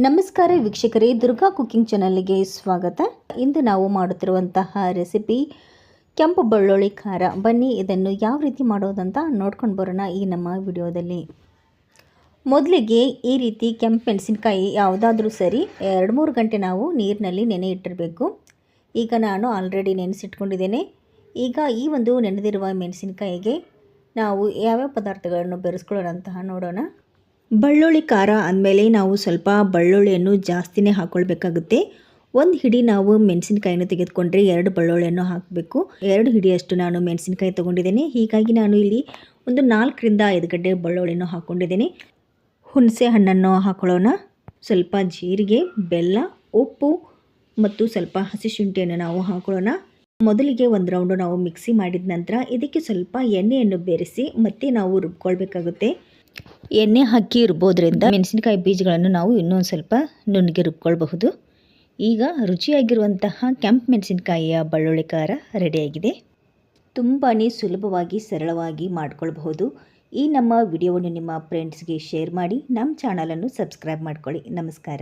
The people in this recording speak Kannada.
ನಮಸ್ಕಾರ ವೀಕ್ಷಕರೇ, ದುರ್ಗಾ ಕುಕಿಂಗ್ ಚಾನಲ್ಗೆ ಸ್ವಾಗತ. ಇಂದು ನಾವು ಮಾಡುತ್ತಿರುವಂತಹ ರೆಸಿಪಿ ಕೆಂಪು ಬೆಳ್ಳುಳ್ಳಿ ಖಾರ. ಬನ್ನಿ ಇದನ್ನು ಯಾವ ರೀತಿ ಮಾಡೋದಂತ ನೋಡ್ಕೊಂಡು ಬರೋಣ ಈ ನಮ್ಮ ವಿಡಿಯೋದಲ್ಲಿ. ಮೊದಲಿಗೆ ಈ ರೀತಿ ಕೆಂಪು ಮೆಣಸಿನಕಾಯಿ ಯಾವುದಾದ್ರೂ ಸರಿ 2-3 ಗಂಟೆ ನಾವು ನೀರಿನಲ್ಲಿ ನೆನೆ ಇಟ್ಟಿರಬೇಕು. ಈಗ ನಾನು ಆಲ್ರೆಡಿ ನೆನೆಸಿಟ್ಕೊಂಡಿದ್ದೇನೆ. ಈಗ ಈ ಒಂದು ನೆನೆದಿರುವ ಮೆಣಸಿನಕಾಯಿಗೆ ನಾವು ಯಾವ್ಯಾವ ಪದಾರ್ಥಗಳನ್ನು ಬೆರೆಸ್ಕೊಳ್ಳೋಣ ಅಂತ ನೋಡೋಣ. ಬೆಳ್ಳುಳ್ಳಿ ಖಾರ ಅಂದಮೇಲೆ ನಾವು ಸ್ವಲ್ಪ ಬೆಳ್ಳುಳ್ಳಿಯನ್ನು ಜಾಸ್ತಿನೇ ಹಾಕ್ಕೊಳ್ಬೇಕಾಗುತ್ತೆ. 1 ಹಿಡಿ ನಾವು ಮೆಣಸಿನಕಾಯಿನ ತೆಗೆದುಕೊಂಡ್ರೆ 2 ಬೆಳ್ಳುಳ್ಳಿಯನ್ನು ಹಾಕಬೇಕು. 2 ಹಿಡಿಯಷ್ಟು ನಾನು ಮೆಣಸಿನಕಾಯಿ ತೊಗೊಂಡಿದ್ದೇನೆ. ಹೀಗಾಗಿ ನಾನು ಇಲ್ಲಿ ಒಂದು 4ರಿಂದ 5 ಗಡ್ಡೆ ಬೆಳ್ಳುಳ್ಳಿಯನ್ನು ಹಾಕ್ಕೊಂಡಿದ್ದೇನೆ. ಹುಣಸೆ ಹಣ್ಣನ್ನು ಹಾಕೊಳ್ಳೋಣ. ಸ್ವಲ್ಪ ಜೀರಿಗೆ, ಬೆಲ್ಲ, ಉಪ್ಪು ಮತ್ತು ಸ್ವಲ್ಪ ಹಸಿ ಶುಂಠಿಯನ್ನು ನಾವು ಹಾಕೊಳ್ಳೋಣ. ಮೊದಲಿಗೆ 1 ರೌಂಡು ನಾವು ಮಿಕ್ಸಿ ಮಾಡಿದ ನಂತರ ಇದಕ್ಕೆ ಸ್ವಲ್ಪ ಎಣ್ಣೆಯನ್ನು ಬೆರೆಸಿ ಮತ್ತೆ ನಾವು ರುಬ್ಕೊಳ್ಬೇಕಾಗುತ್ತೆ. ಎಣ್ಣೆ ಹಾಕಿ ರುಬ್ಬೋದ್ರಿಂದ ಮೆಣಸಿನಕಾಯಿ ಬೀಜಗಳನ್ನು ನಾವು ಇನ್ನೊಂದು ಸ್ವಲ್ಪ ನುಣ್ಣಗೆ ರುಬ್ಕೊಳ್ಬಹುದು. ಈಗ ರುಚಿಯಾಗಿರುವಂತಹ ಕೆಂಪು ಮೆಣಸಿನಕಾಯಿಯ ಬೆಳ್ಳುಳ್ಳಿ ಖಾರ ರೆಡಿಯಾಗಿದೆ. ತುಂಬಾ ಸುಲಭವಾಗಿ ಸರಳವಾಗಿ ಮಾಡ್ಕೊಳ್ಬಹುದು. ಈ ನಮ್ಮ ವಿಡಿಯೋವನ್ನು ನಿಮ್ಮ ಫ್ರೆಂಡ್ಸ್ಗೆ ಶೇರ್ ಮಾಡಿ, ನಮ್ಮ ಚಾನಲನ್ನು ಸಬ್ಸ್ಕ್ರೈಬ್ ಮಾಡ್ಕೊಳ್ಳಿ. ನಮಸ್ಕಾರ.